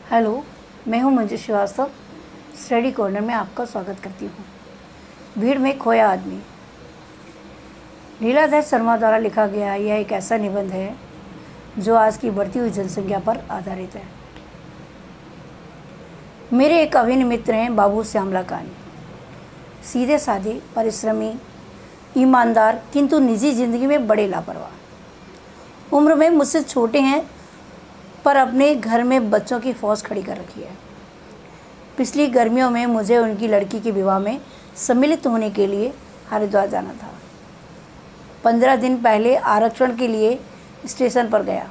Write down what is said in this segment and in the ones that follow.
Hello, मैं हूं Manju Srivastava. Study corner में आपका स्वागत करती हूं। भीड़ में खोया आदमी, लीलाधर शर्मा द्वारा लिखा गया यह एक ऐसा निबंध है जो आज की बढ़ती हुई जनसंख्या पर आधारित है। मेरे एक अभिन्न मित्र हैं बाबू श्यामलाकांत। सीधे साधे, परिश्रमी, ईमानदार, किंतु निजी जिंदगी में बड़े लापरवाह। उम्र में मुझसे छोटे हैं पर अपने घर में बच्चों की फौज खड़ी कर रखी है। पिछली गर्मियों में मुझे उनकी लड़की के विवाह में सम्मिलित होने के लिए हरिद्वार जाना था। 15 दिन पहले आरक्षण के लिए स्टेशन पर गया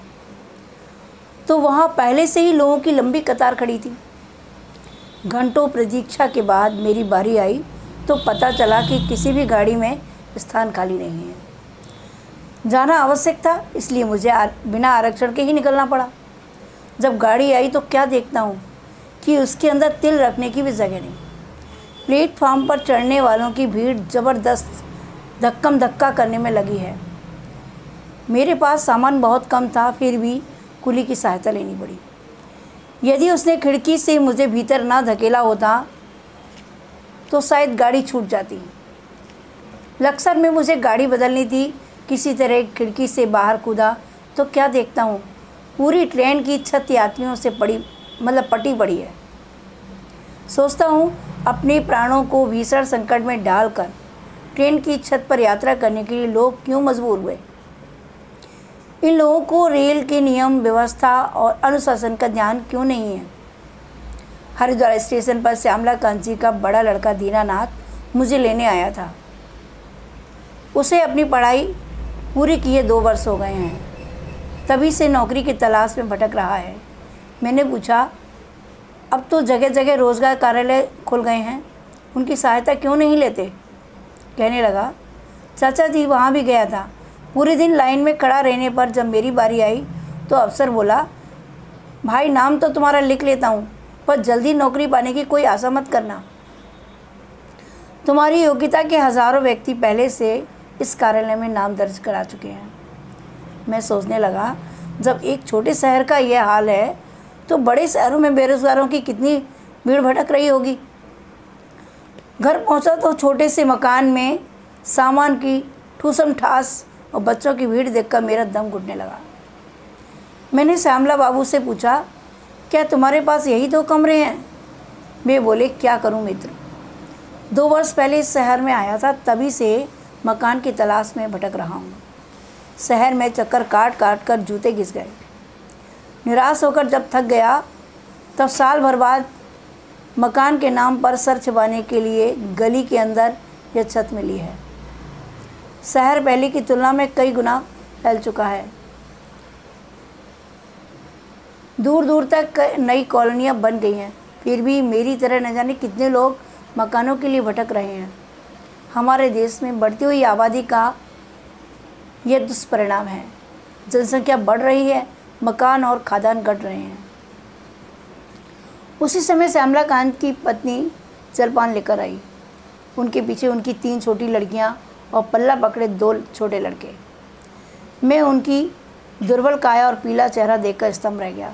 तो वहाँ पहले से ही लोगों की लंबी कतार खड़ी थी। घंटों प्रतीक्षा के बाद मेरी बारी आई तो पता चला कि किसी भी गाड़ी में स्थान खाली नहीं है। जाना आवश्यक था, इसलिए मुझे बिना आरक्षण के ही निकलना पड़ा। जब गाड़ी आई तो क्या देखता हूँ कि उसके अंदर तिल रखने की भी जगह नहीं। प्लेटफार्म पर चढ़ने वालों की भीड़ ज़बरदस्त धक्कम धक्का करने में लगी है। मेरे पास सामान बहुत कम था, फिर भी कुली की सहायता लेनी पड़ी। यदि उसने खिड़की से मुझे भीतर ना धकेला होता तो शायद गाड़ी छूट जाती। लक्सर में मुझे गाड़ी बदलनी थी। किसी तरह खिड़की से बाहर कूदा तो क्या देखता हूँ, पूरी ट्रेन की छत यात्रियों से पटी पड़ी है। सोचता हूँ अपने प्राणों को भीषण संकट में डालकर ट्रेन की छत पर यात्रा करने के लिए लोग क्यों मजबूर हुए। इन लोगों को रेल के नियम, व्यवस्था और अनुशासन का ज्ञान क्यों नहीं है। हरिद्वार स्टेशन पर श्यामलाकांत जी का बड़ा लड़का दीनानाथ मुझे लेने आया था। उसे अपनी पढ़ाई पूरी किए 2 वर्ष हो गए हैं। तभी से नौकरी की तलाश में भटक रहा है। मैंने पूछा, अब तो जगह जगह रोजगार कार्यालय खुल गए हैं, उनकी सहायता क्यों नहीं लेते। कहने लगा, चाचा जी वहाँ भी गया था। पूरे दिन लाइन में खड़ा रहने पर जब मेरी बारी आई तो अफसर बोला, भाई नाम तो तुम्हारा लिख लेता हूँ पर जल्दी नौकरी पाने की कोई आशा मत करना। तुम्हारी योग्यता के हज़ारों व्यक्ति पहले से इस कार्यालय में नाम दर्ज करा चुके हैं। मैं सोचने लगा, जब एक छोटे शहर का यह हाल है तो बड़े शहरों में बेरोजगारों की कितनी भीड़ भटक रही होगी। घर पहुंचा तो छोटे से मकान में सामान की ठूसम ठास और बच्चों की भीड़ देखकर मेरा दम घुटने लगा। मैंने श्यामला बाबू से पूछा, क्या तुम्हारे पास यही 2 कमरे हैं। वे बोले, क्या करूं मित्र, 2 वर्ष पहले इस शहर में आया था, तभी से मकान की तलाश में भटक रहा हूँ। शहर में चक्कर काट काट कर जूते घिस गए। निराश होकर जब थक गया तब साल भर बाद मकान के नाम पर सर छिपाने के लिए गली के अंदर यह छत मिली है। शहर पहले की तुलना में कई गुना फैल चुका है। दूर दूर तक नई कॉलोनियाँ बन गई हैं, फिर भी मेरी तरह न जाने कितने लोग मकानों के लिए भटक रहे हैं। हमारे देश में बढ़ती हुई आबादी का यह दुष्परिणाम है। जनसंख्या बढ़ रही है, मकान और खादान घट रहे हैं। उसी समय श्यामलाकांत की पत्नी जलपान लेकर आई। उनके पीछे उनकी 3 छोटी लड़कियां और पल्ला पकड़े 2 छोटे लड़के। मैं उनकी दुर्बल काया और पीला चेहरा देखकर स्तंभ रह गया।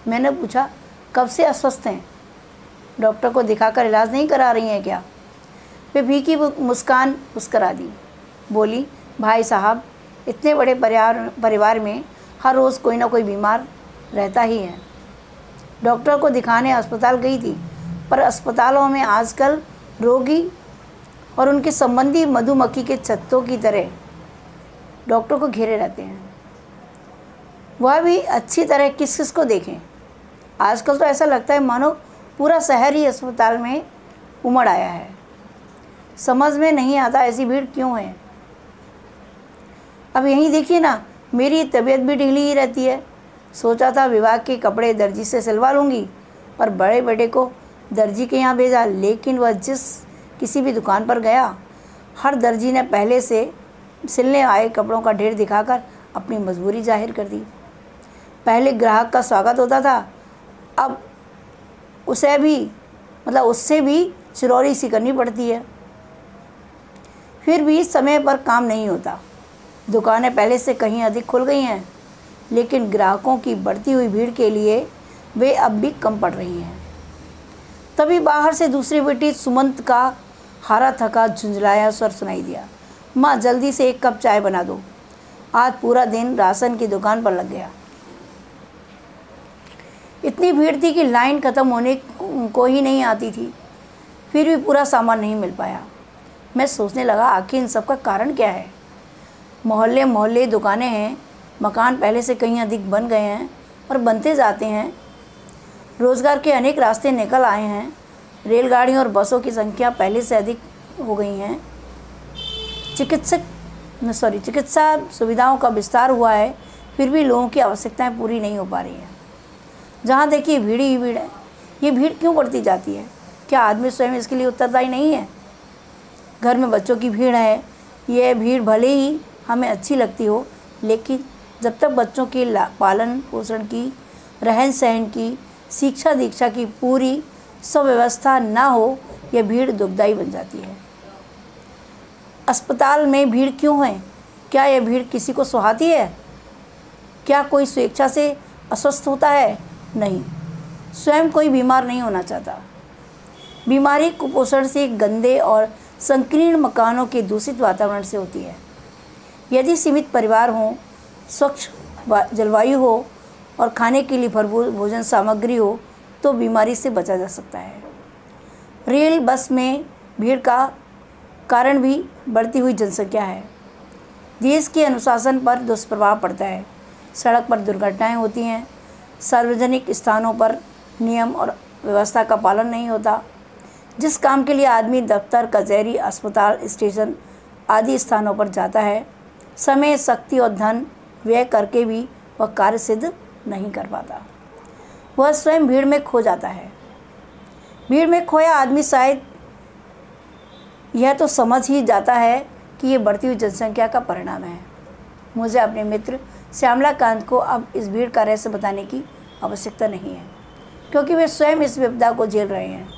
मैंने पूछा, कब से अस्वस्थ हैं, डॉक्टर को दिखाकर इलाज नहीं करा रही हैं क्या। वे फीकी मुस्कान मुस्करा दी। बोली, भाई साहब, इतने बड़े परिवार में हर रोज़ कोई ना कोई बीमार रहता ही है। डॉक्टर को दिखाने अस्पताल गई थी, पर अस्पतालों में आजकल रोगी और उनके संबंधी मधुमक्खी के छत्तों की तरह डॉक्टर को घेरे रहते हैं। वह भी अच्छी तरह किस किस को देखें। आजकल तो ऐसा लगता है मानो पूरा शहर ही अस्पताल में उमड़ आया है। समझ में नहीं आता ऐसी भीड़ क्यों है। अब यहीं देखिए ना, मेरी तबीयत भी ढीली ही रहती है। सोचा था विवाह के कपड़े दर्जी से सिलवा लूँगी और बड़े बेटे को दर्जी के यहाँ भेजा, लेकिन वह किसी भी दुकान पर गया, हर दर्जी ने पहले से सिलने आए कपड़ों का ढेर दिखाकर अपनी मजबूरी जाहिर कर दी। पहले ग्राहक का स्वागत होता था, अब उससे भी चिरौरी सी करनी पड़ती है। फिर भी समय पर काम नहीं होता। दुकानें पहले से कहीं अधिक खुल गई हैं, लेकिन ग्राहकों की बढ़ती हुई भीड़ के लिए वे अब भी कम पड़ रही हैं। तभी बाहर से दूसरी बेटी सुमंत का हारा थका झुंझलाया स्वर सुनाई दिया, माँ जल्दी से 1 कप चाय बना दो, आज पूरा दिन राशन की दुकान पर लग गया। इतनी भीड़ थी कि लाइन ख़त्म होने को ही नहीं आती थी, फिर भी पूरा सामान नहीं मिल पाया। मैं सोचने लगा आखिर इन सब का कारण क्या है। मोहल्ले मोहल्ले दुकानें हैं, मकान पहले से कहीं अधिक बन गए हैं और बनते जाते हैं, रोज़गार के अनेक रास्ते निकल आए हैं, रेलगाड़ियों और बसों की संख्या पहले से अधिक हो गई हैं, चिकित्सा सुविधाओं का विस्तार हुआ है, फिर भी लोगों की आवश्यकताएं पूरी नहीं हो पा रही हैं। जहाँ देखिए भीड़ ही भीड़ है। ये भीड़ क्यों बढ़ती जाती है? क्या आदमी स्वयं इसके लिए उत्तरदायी नहीं है? घर में बच्चों की भीड़ है, यह भीड़ भले ही हमें अच्छी लगती हो, लेकिन जब तक बच्चों के पालन पोषण की, रहन सहन की, शिक्षा दीक्षा की पूरी सुव्यवस्था ना हो, यह भीड़ दुखदाई बन जाती है। अस्पताल में भीड़ क्यों है? क्या यह भीड़ किसी को सुहाती है? क्या कोई स्वेच्छा से अस्वस्थ होता है? नहीं, स्वयं कोई बीमार नहीं होना चाहता। बीमारी कुपोषण से, गंदे और संकीर्ण मकानों के दूषित वातावरण से होती है। यदि सीमित परिवार हों, स्वच्छ जलवायु हो और खाने के लिए भरपूर भोजन सामग्री हो तो बीमारी से बचा जा सकता है। रेल बस में भीड़ का कारण भी बढ़ती हुई जनसंख्या है। देश के अनुशासन पर दुष्प्रभाव पड़ता है। सड़क पर दुर्घटनाएं होती हैं, सार्वजनिक स्थानों पर नियम और व्यवस्था का पालन नहीं होता। जिस काम के लिए आदमी दफ्तर, कचहरी, अस्पताल, स्टेशन आदि स्थानों पर जाता है, समय, शक्ति और धन व्यय करके भी वह कार्य सिद्ध नहीं कर पाता। वह स्वयं भीड़ में खो जाता है। भीड़ में खोया आदमी शायद यह तो समझ ही जाता है कि ये बढ़ती हुई जनसंख्या का परिणाम है। मुझे अपने मित्र श्यामलाकांत को अब इस भीड़ का रहस्य बताने की आवश्यकता नहीं है, क्योंकि वे स्वयं इस विपदा को झेल रहे हैं।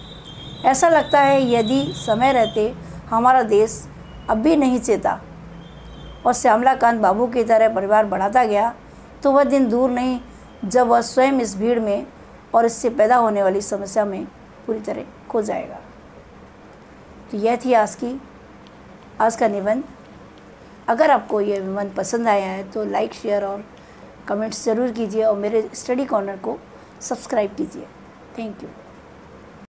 ऐसा लगता है यदि समय रहते हमारा देश अब भी नहीं चेता और श्यामलाकांत बाबू की तरह परिवार बढ़ाता गया, तो वह दिन दूर नहीं जब वह स्वयं इस भीड़ में और इससे पैदा होने वाली समस्या में पूरी तरह खो जाएगा। तो यह थी आज का निबंध। अगर आपको यह निबंध पसंद आया है तो लाइक, शेयर और कमेंट्स ज़रूर कीजिए और मेरे स्टडी कॉर्नर को सब्सक्राइब कीजिए। Thank you.